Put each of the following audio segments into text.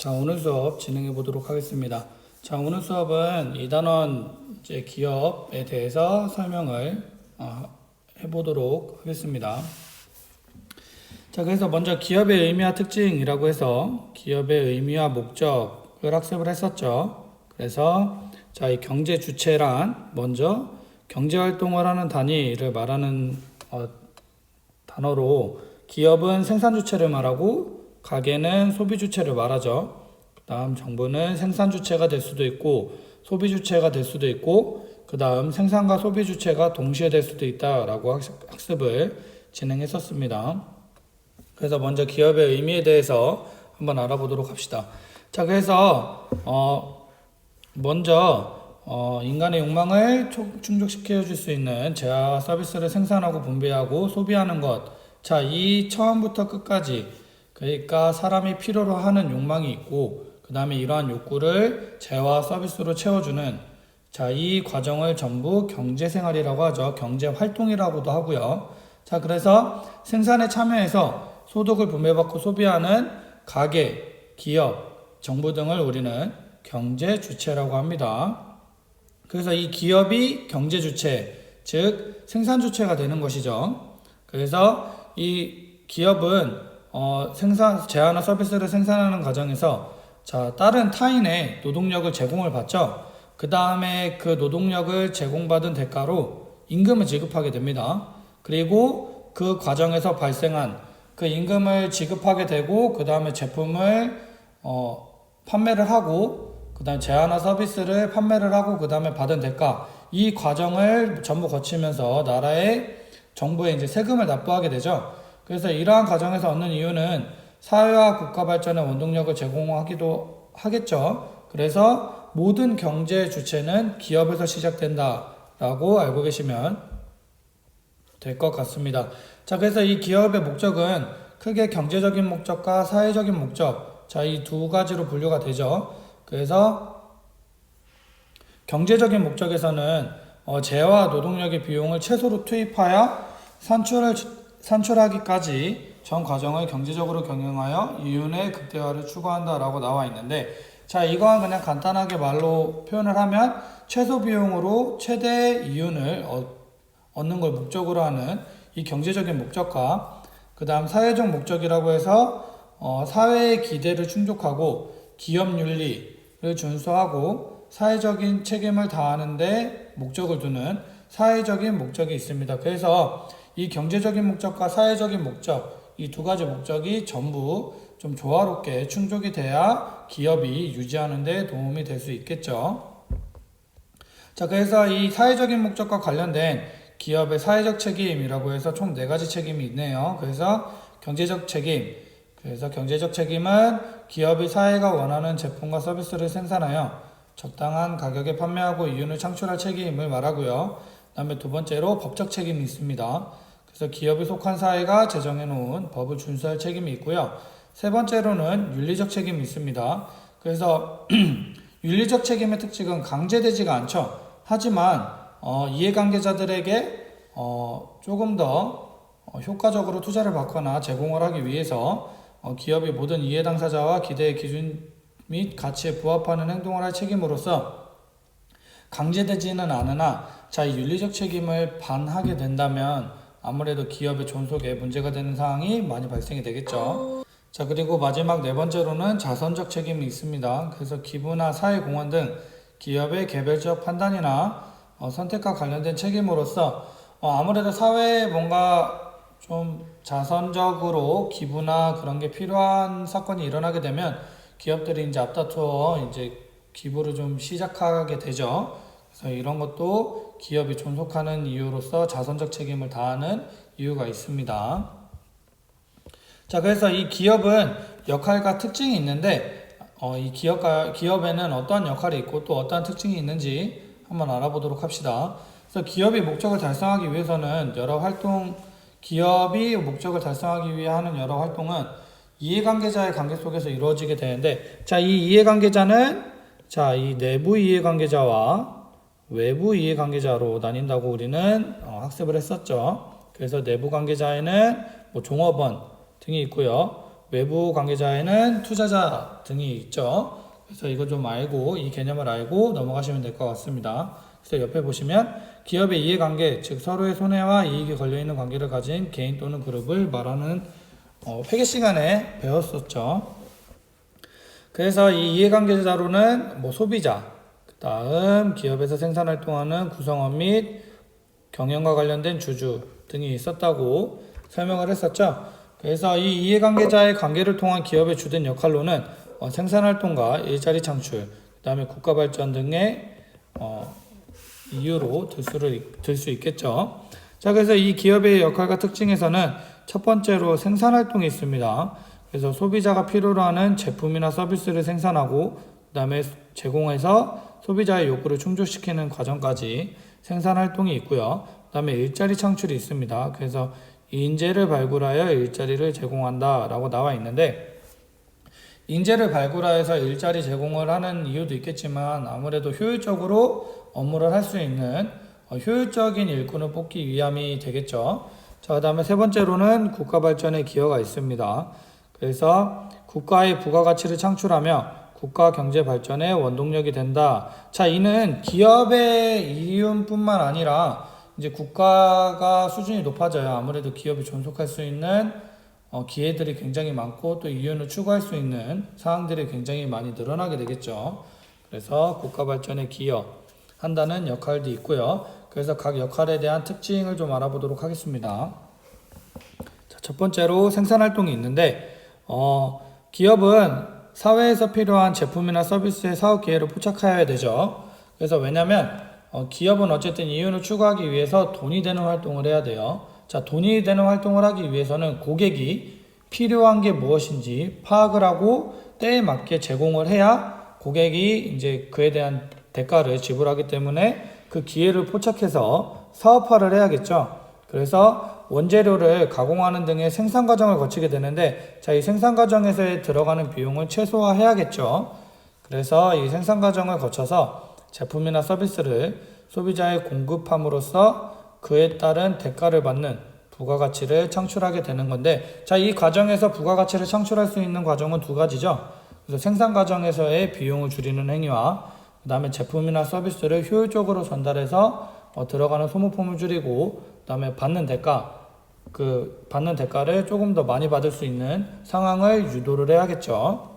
자, 오늘 수업 진행해 보도록 하겠습니다. 자, 오늘 수업은 2단원 기업에 대해서 설명을 해보도록 하겠습니다. 자, 그래서 먼저 기업의 의미와 특징이라고 해서 기업의 의미와 목적을 학습을 했었죠. 그래서 자, 이 경제 주체란 먼저 경제 활동을 하는 단위를 말하는 단어로 기업은 생산 주체를 말하고 가게는 소비 주체를 말하죠. 그 다음 정부는 생산 주체가 될 수도 있고 소비 주체가 될 수도 있고 그 다음 생산과 소비 주체가 동시에 될 수도 있다라고 학습을 진행했었습니다. 그래서 먼저 기업의 의미에 대해서 한번 알아보도록 합시다. 자, 그래서 먼저 인간의 욕망을 충족시켜 줄 수 있는 재화와 서비스를 생산하고 분배하고 소비하는 것. 자, 이 처음부터 끝까지 그러니까 사람이 필요로 하는 욕망이 있고 그 다음에 이러한 욕구를 재화 서비스로 채워주는 자, 이 과정을 전부 경제생활이라고 하죠. 경제활동이라고도 하고요. 자, 그래서 생산에 참여해서 소득을 분배받고 소비하는 가게, 기업, 정부 등을 우리는 경제주체라고 합니다. 그래서 이 기업이 경제주체, 즉 생산주체가 되는 것이죠. 그래서 이 기업은 재화나 서비스를 생산하는 과정에서 자, 다른 타인의 노동력을 제공을 받죠. 그 다음에 그 노동력을 제공받은 대가로 임금을 지급하게 됩니다. 그리고 그 과정에서 발생한 그 임금을 지급하게 되고 그 다음에 제품을 판매를 하고 그 다음에 재화나 서비스를 판매를 하고 그 다음에 받은 대가 이 과정을 전부 거치면서 나라의 정부에 이제 세금을 납부하게 되죠. 그래서 이러한 과정에서 얻는 이유는 사회와 국가 발전의 원동력을 제공하기도 하겠죠. 그래서 모든 경제 주체는 기업에서 시작된다라고 알고 계시면 될 것 같습니다. 자, 그래서 이 기업의 목적은 크게 경제적인 목적과 사회적인 목적, 자, 이 두 가지로 분류가 되죠. 그래서 경제적인 목적에서는 재화 노동력의 비용을 최소로 투입하여 산출하기까지 전 과정을 경제적으로 경영하여 이윤의 극대화를 추구한다라고 나와 있는데, 자, 이건 그냥 간단하게 말로 표현을 하면 최소 비용으로 최대 이윤을 얻는 걸 목적으로 하는 이 경제적인 목적과 그 다음 사회적 목적이라고 해서 사회의 기대를 충족하고 기업 윤리를 준수하고 사회적인 책임을 다하는데 목적을 두는 사회적인 목적이 있습니다. 그래서 이 경제적인 목적과 사회적인 목적, 이 두 가지 목적이 전부 좀 조화롭게 충족이 돼야 기업이 유지하는 데 도움이 될 수 있겠죠. 자, 그래서 이 사회적인 목적과 관련된 기업의 사회적 책임이라고 해서 총 4가지 책임이 있네요. 그래서 경제적 책임, 그래서 경제적 책임은 기업이 사회가 원하는 제품과 서비스를 생산하여 적당한 가격에 판매하고 이윤을 창출할 책임을 말하고요. 그 다음에 두 번째로 법적 책임이 있습니다. 그래서 기업이 속한 사회가 제정해 놓은 법을 준수할 책임이 있고요. 세 번째로는 윤리적 책임이 있습니다. 그래서 윤리적 책임의 특징은 강제되지가 않죠. 하지만 이해관계자들에게 조금 더 효과적으로 투자를 받거나 제공을 하기 위해서 기업이 모든 이해 당사자와 기대의 기준 및 가치에 부합하는 행동을 할 책임으로서 강제되지는 않으나 자, 이 윤리적 책임을 반하게 된다면 아무래도 기업의 존속에 문제가 되는 상황이 많이 발생이 되겠죠. 자, 그리고 마지막 4번째로는 자선적 책임이 있습니다. 그래서 기부나 사회공헌 등 기업의 개별적 판단이나 선택과 관련된 책임으로서 아무래도 사회에 뭔가 좀 자선적으로 기부나 그런 게 필요한 사건이 일어나게 되면 기업들이 이제 앞다투어 이제 기부를 좀 시작하게 되죠. 그래서 이런 것도 기업이 존속하는 이유로서 자선적 책임을 다하는 이유가 있습니다. 자, 그래서 이 기업은 역할과 특징이 있는데 이 기업에는 어떠한 역할이 있고 또 어떠한 특징이 있는지 한번 알아보도록 합시다. 그래서 기업이 목적을 달성하기 위해서는 기업이 목적을 달성하기 위해 하는 여러 활동은 이해관계자의 관계 속에서 이루어지게 되는데, 자, 이 이해관계자는 자, 이 내부 이해관계자와 외부 이해관계자로 나뉜다고 우리는 학습을 했었죠. 그래서 내부 관계자에는 종업원 등이 있고요. 외부 관계자에는 투자자 등이 있죠. 그래서 이거 좀 알고 이 개념을 알고 넘어가시면 될 것 같습니다. 그래서 옆에 보시면 기업의 이해관계, 즉 서로의 손해와 이익이 걸려있는 관계를 가진 개인 또는 그룹을 말하는 회계 시간에 배웠었죠. 그래서 이 이해관계자로는 소비자, 그 다음 기업에서 생산활동하는 구성원 및 경영과 관련된 주주 등이 있었다고 설명을 했었죠. 그래서 이 이해관계자의 관계를 통한 기업의 주된 역할로는 생산활동과 일자리 창출, 그 다음에 국가발전 등의 이유로 들 수 있겠죠. 자, 그래서 이 기업의 역할과 특징에서는 첫 번째로 생산활동이 있습니다. 그래서 소비자가 필요로 하는 제품이나 서비스를 생산하고 그 다음에 제공해서 소비자의 욕구를 충족시키는 과정까지 생산활동이 있고요. 그 다음에 일자리 창출이 있습니다. 그래서 인재를 발굴하여 일자리를 제공한다 라고 나와 있는데, 인재를 발굴하여서 일자리 제공을 하는 이유도 있겠지만 아무래도 효율적으로 업무를 할 수 있는 효율적인 일꾼을 뽑기 위함이 되겠죠. 자, 그 다음에 세 번째로는 국가 발전에 기여가 있습니다. 그래서 국가의 부가가치를 창출하며 국가 경제 발전의 원동력이 된다. 자, 이는 기업의 이윤뿐만 아니라 이제 국가가 수준이 높아져야 아무래도 기업이 존속할 수 있는 기회들이 굉장히 많고 또 이윤을 추구할 수 있는 사항들이 굉장히 많이 늘어나게 되겠죠. 그래서 국가 발전에 기여한다는 역할도 있고요. 그래서 각 역할에 대한 특징을 좀 알아보도록 하겠습니다. 자, 첫 번째로 생산활동이 있는데 기업은 사회에서 필요한 제품이나 서비스의 사업 기회를 포착해야 되죠. 그래서 왜냐하면 기업은 어쨌든 이윤을 추구하기 위해서 돈이 되는 활동을 해야 돼요. 자, 돈이 되는 활동을 하기 위해서는 고객이 필요한 게 무엇인지 파악을 하고 때에 맞게 제공을 해야 고객이 이제 그에 대한 대가를 지불하기 때문에 그 기회를 포착해서 사업화를 해야겠죠. 그래서 원재료를 가공하는 등의 생산 과정을 거치게 되는데, 자, 이 생산 과정에서 들어가는 비용을 최소화해야겠죠. 그래서 이 생산 과정을 거쳐서 제품이나 서비스를 소비자에 공급함으로써 그에 따른 대가를 받는 부가가치를 창출하게 되는 건데, 자, 이 과정에서 부가가치를 창출할 수 있는 과정은 두 가지죠. 그래서 생산 과정에서의 비용을 줄이는 행위와 그 다음에 제품이나 서비스를 효율적으로 전달해서 들어가는 소모품을 줄이고 그 다음에 받는 대가를 조금 더 많이 받을 수 있는 상황을 유도를 해야겠죠.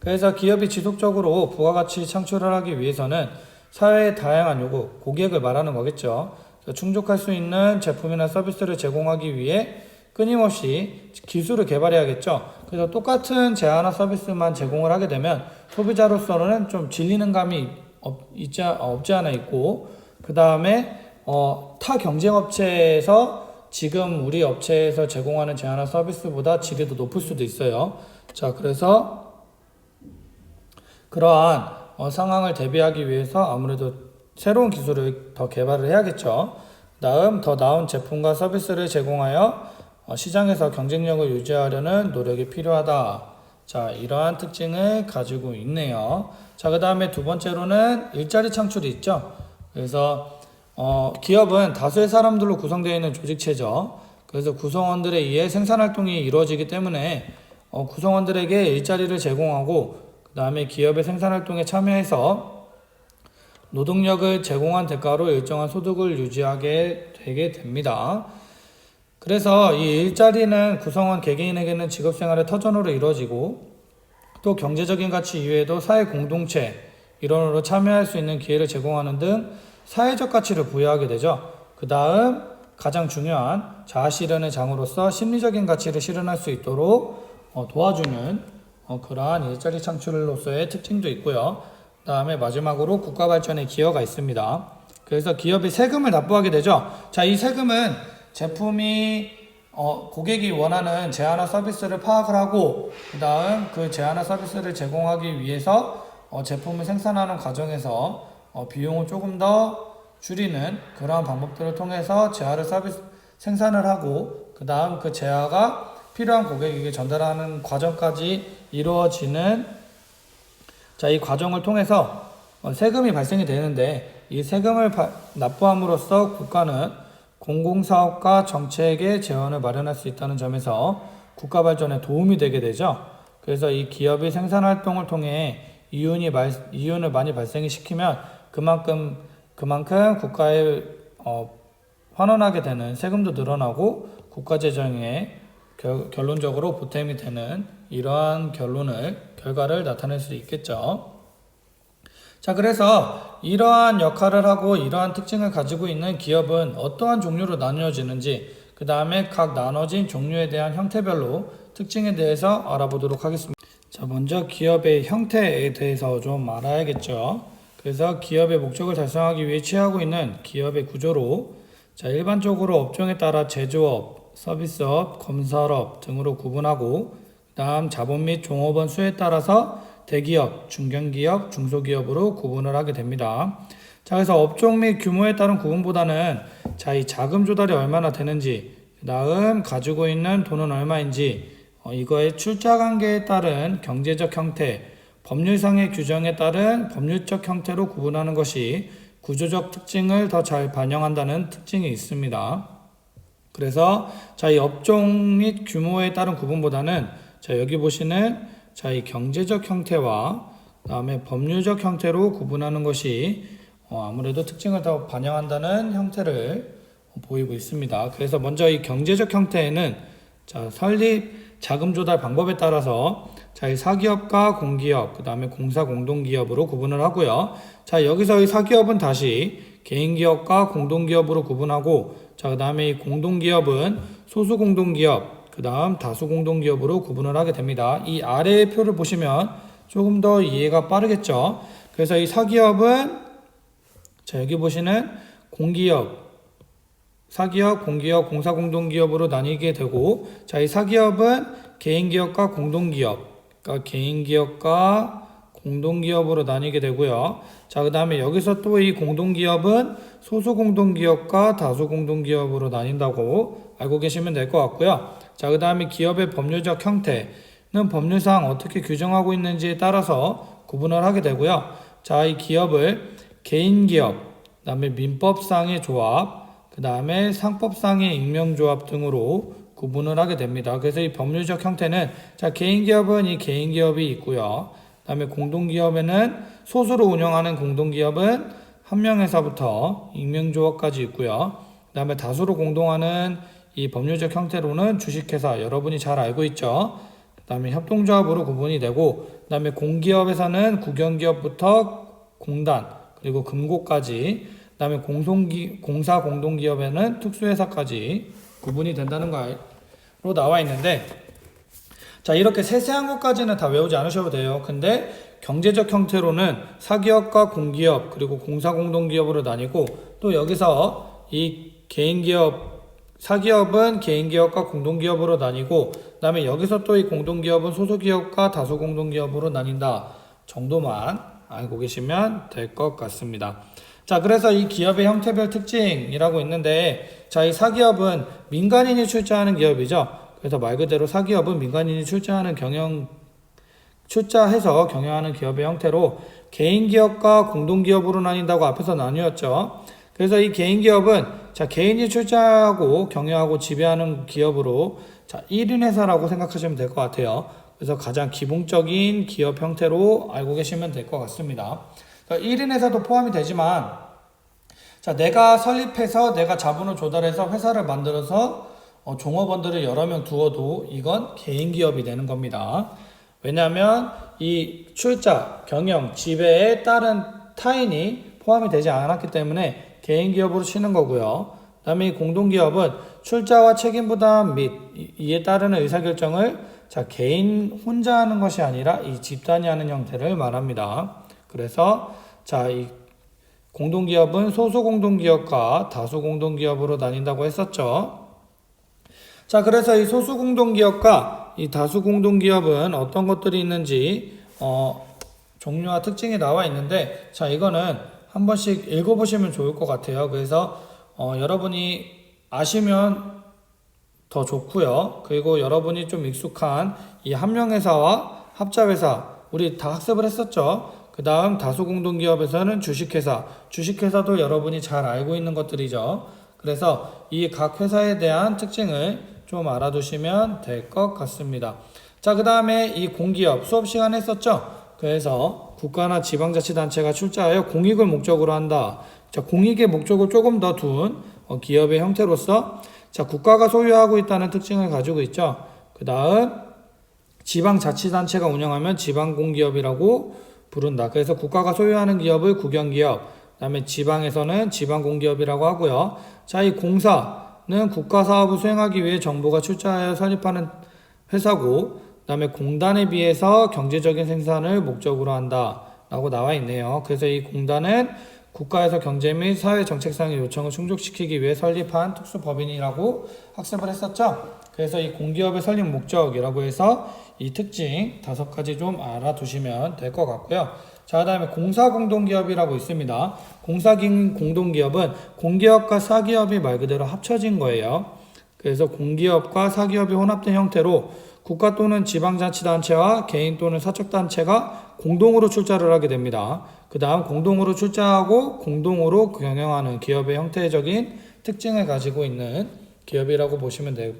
그래서 기업이 지속적으로 부가가치 창출을 하기 위해서는 사회의 다양한 요구, 고객을 말하는 거겠죠. 충족할 수 있는 제품이나 서비스를 제공하기 위해 끊임없이 기술을 개발해야겠죠. 그래서 똑같은 제안이나 서비스만 제공을 하게 되면 소비자로서는 좀 질리는 감이 없지 않아 있고, 그 다음에 타 경쟁업체에서 지금 우리 업체에서 제공하는 제안이나 서비스보다 질이 더 높을 수도 있어요. 자, 그래서 그러한 상황을 대비하기 위해서 아무래도 새로운 기술을 더 개발을 해야겠죠. 다음, 더 나은 제품과 서비스를 제공하여 시장에서 경쟁력을 유지하려는 노력이 필요하다. 자, 이러한 특징을 가지고 있네요. 자, 그 다음에 두 번째로는 일자리 창출이 있죠. 그래서 기업은 다수의 사람들로 구성되어 있는 조직체죠. 그래서 구성원들에 의해 생산활동이 이루어지기 때문에 구성원들에게 일자리를 제공하고 그 다음에 기업의 생산활동에 참여해서 노동력을 제공한 대가로 일정한 소득을 유지하게 되게 됩니다. 그래서 이 일자리는 구성원 개개인에게는 직업생활의 터전으로 이루어지고 또 경제적인 가치 이외에도 사회 공동체 일원으로 참여할 수 있는 기회를 제공하는 등 사회적 가치를 부여하게 되죠. 그 다음 가장 중요한 자아 실현의 장으로서 심리적인 가치를 실현할 수 있도록 도와주는 그러한 일자리 창출로서의 특징도 있고요. 그 다음에 마지막으로 국가 발전에 기여가 있습니다. 그래서 기업이 세금을 납부하게 되죠. 자, 이 세금은 제품이 고객이 원하는 제안이나 서비스를 파악을 하고 그 다음 그 제안이나 서비스를 제공하기 위해서 제품을 생산하는 과정에서 비용을 조금 더 줄이는 그러한 방법들을 통해서 제안을 생산을 하고 그 다음 그 제안가 필요한 고객에게 전달하는 과정까지 이루어지는, 자, 이 과정을 통해서 세금이 발생이 되는데, 이 세금을 납부함으로써 국가는 공공사업과 정책의 재원을 마련할 수 있다는 점에서 국가 발전에 도움이 되게 되죠. 그래서 이 기업이 생산 활동을 통해 이윤을 많이 발생시키면 그만큼 국가에 환원하게 되는 세금도 늘어나고 국가 재정에 결론적으로 보탬이 되는 이러한 결과를 나타낼 수 있겠죠. 자, 그래서 이러한 역할을 하고 이러한 특징을 가지고 있는 기업은 어떠한 종류로 나뉘어지는지, 그 다음에 각 나눠진 종류에 대한 형태별로 특징에 대해서 알아보도록 하겠습니다. 자, 먼저 기업의 형태에 대해서 좀 알아야겠죠. 그래서 기업의 목적을 달성하기 위해 취하고 있는 기업의 구조로, 자, 일반적으로 업종에 따라 제조업, 서비스업, 건설업 등으로 구분하고, 그 다음 자본 및 종업원 수에 따라서 대기업, 중견기업, 중소기업으로 구분을 하게 됩니다. 자, 그래서 업종 및 규모에 따른 구분보다는 자, 이 자금 조달이 얼마나 되는지, 그 다음 가지고 있는 돈은 얼마인지, 이거의 출자 관계에 따른 경제적 형태, 법률상의 규정에 따른 법률적 형태로 구분하는 것이 구조적 특징을 더 잘 반영한다는 특징이 있습니다. 그래서 자, 이 업종 및 규모에 따른 구분보다는 자, 여기 보시는 자, 이 경제적 형태와 그다음에 법률적 형태로 구분하는 것이 아무래도 특징을 더 반영한다는 형태를 보이고 있습니다. 그래서 먼저 이 경제적 형태에는 자, 설립 자금 조달 방법에 따라서 자, 이 사기업과 공기업, 그다음에 공사 공동기업으로 구분을 하고요. 자, 여기서 이 사기업은 다시 개인기업과 공동기업으로 구분하고, 자, 그다음에 이 공동기업은 소수 공동기업, 그 다음 다수 공동기업으로 구분을 하게 됩니다. 이 아래의 표를 보시면 조금 더 이해가 빠르겠죠. 그래서 이 사기업은 자, 여기 보시는 공기업, 사기업, 공기업, 공사공동기업으로 나뉘게 되고, 자, 이 사기업은 개인기업과 공동기업, 그러니까 개인기업과 공동기업으로 나뉘게 되고요. 자, 그 다음에 여기서 또 이 공동기업은 소수공동기업과 다수공동기업으로 나뉜다고 알고 계시면 될 것 같고요. 자, 그 다음에 기업의 법률적 형태는 법률상 어떻게 규정하고 있는지에 따라서 구분을 하게 되고요. 자, 이 기업을 개인기업, 그 다음에 민법상의 조합, 그 다음에 상법상의 익명조합 등으로 구분을 하게 됩니다. 그래서 이 법률적 형태는 자, 개인기업은 이 개인기업이 있고요. 그 다음에 공동기업에는 소수로 운영하는 공동기업은 한 명에서부터 익명조합까지 있고요. 그 다음에 다수로 공동하는 이 법률적 형태로는 주식회사, 여러분이 잘 알고 있죠. 그 다음에 협동조합으로 구분이 되고, 그 다음에 공기업에서는 국영기업부터 공단, 그리고 금고까지, 그 다음에 공사 공동기업에는 특수회사까지 구분이 된다는 거로 나와 있는데, 자, 이렇게 세세한 것까지는 다 외우지 않으셔도 돼요. 근데 경제적 형태로는 사기업과 공기업, 그리고 공사공동기업으로 나뉘고, 또 여기서 이 개인기업, 사기업은 개인기업과 공동기업으로 나뉘고, 그 다음에 여기서 또 이 공동기업은 소수기업과 다수공동기업으로 나뉜다 정도만 알고 계시면 될 것 같습니다. 자, 그래서 이 기업의 형태별 특징이라고 있는데, 자, 이 사기업은 민간인이 출자하는 기업이죠. 그래서 말 그대로 사기업은 민간인이 출자해서 경영하는 기업의 형태로 개인기업과 공동기업으로 나뉜다고 앞에서 나뉘었죠. 그래서 이 개인기업은 자, 개인이 출자하고 경영하고 지배하는 기업으로 자, 1인 회사라고 생각하시면 될 것 같아요. 그래서 가장 기본적인 기업 형태로 알고 계시면 될 것 같습니다. 1인 회사도 포함이 되지만 자, 내가 설립해서 내가 자본을 조달해서 회사를 만들어서 종업원들을 여러 명 두어도 이건 개인기업이 되는 겁니다. 왜냐하면 이 출자, 경영, 지배에 따른 타인이 포함이 되지 않았기 때문에 개인기업으로 치는 거고요. 그 다음에 이 공동기업은 출자와 책임부담 및 이에 따르는 의사결정을 자, 개인 혼자 하는 것이 아니라 이 집단이 하는 형태를 말합니다. 그래서 자, 이 공동기업은 소수공동기업과 다수공동기업으로 나뉜다고 했었죠. 자, 그래서 이 소수공동기업과 이 다수공동기업은 어떤 것들이 있는지 종류와 특징이 나와 있는데, 자, 이거는 한 번씩 읽어보시면 좋을 것 같아요. 그래서 여러분이 아시면 더 좋고요. 그리고 여러분이 좀 익숙한 이 한명회사와 합자회사, 우리 다 학습을 했었죠. 그 다음 다수공동기업에서는 주식회사도 여러분이 잘 알고 있는 것들이죠. 그래서 이 각 회사에 대한 특징을 좀 알아두시면 될 것 같습니다. 자, 그 다음에 이 공기업 수업 시간에 했었죠? 그래서 국가나 지방자치단체가 출자하여 공익을 목적으로 한다. 자, 공익의 목적을 조금 더 둔 기업의 형태로서 자, 국가가 소유하고 있다는 특징을 가지고 있죠. 그 다음 지방자치단체가 운영하면 지방공기업이라고 부른다. 그래서 국가가 소유하는 기업을 국영기업, 그 다음에 지방에서는 지방공기업이라고 하고요. 자, 이 공사는 국가사업을 수행하기 위해 정부가 출자하여 설립하는 회사고, 그 다음에 공단에 비해서 경제적인 생산을 목적으로 한다 라고 나와 있네요. 그래서 이 공단은 국가에서 경제 및 사회 정책상의 요청을 충족시키기 위해 설립한 특수법인이라고 학습을 했었죠. 그래서 이 공기업의 설립 목적이라고 해서 이 특징 5가지 좀 알아두시면 될 것 같고요. 자, 그 다음에 공사공동기업이라고 있습니다. 공사공동기업은 공기업과 사기업이 말 그대로 합쳐진 거예요. 그래서 공기업과 사기업이 혼합된 형태로 국가 또는 지방자치단체와 개인 또는 사적단체가 공동으로 출자를 하게 됩니다. 그 다음 공동으로 출자하고 공동으로 경영하는 기업의 형태적인 특징을 가지고 있는 기업이라고 보시면 될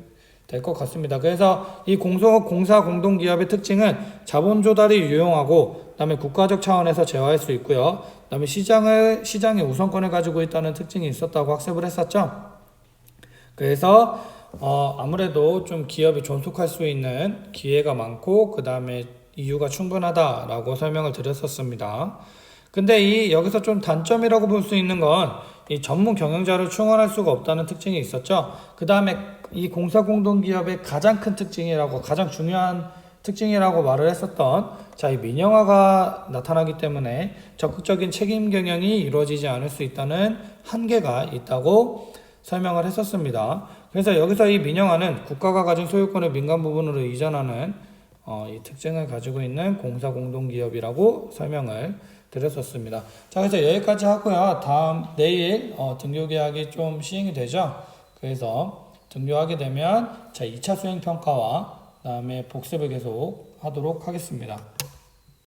것 같습니다. 그래서 이 공사공동기업의 특징은 자본 조달이 유용하고 그 다음에 국가적 차원에서 제어할 수 있고요. 그 다음에 시장의 우선권을 가지고 있다는 특징이 있었다고 학습을 했었죠. 그래서 아무래도 좀 기업이 존속할 수 있는 기회가 많고 그 다음에 이유가 충분하다라고 설명을 드렸었습니다. 근데 여기서 좀 단점이라고 볼 수 있는 건 이 전문 경영자를 충원할 수가 없다는 특징이 있었죠. 그 다음에 이 공사공동기업의 가장 큰 특징이라고 가장 중요한 특징이라고 말을 했었던 이 민영화가 나타나기 때문에 적극적인 책임 경영이 이루어지지 않을 수 있다는 한계가 있다고 설명을 했었습니다. 그래서 여기서 이 민영화는 국가가 가진 소유권을 민간 부분으로 이전하는 이 특징을 가지고 있는 공사공동기업이라고 설명을 드렸었습니다. 자, 그래서 여기까지 하고요. 내일 등교 계약이 좀 시행이 되죠. 그래서 등교하게 되면 2차 수행평가와 그 다음에 복습을 계속 하도록 하겠습니다.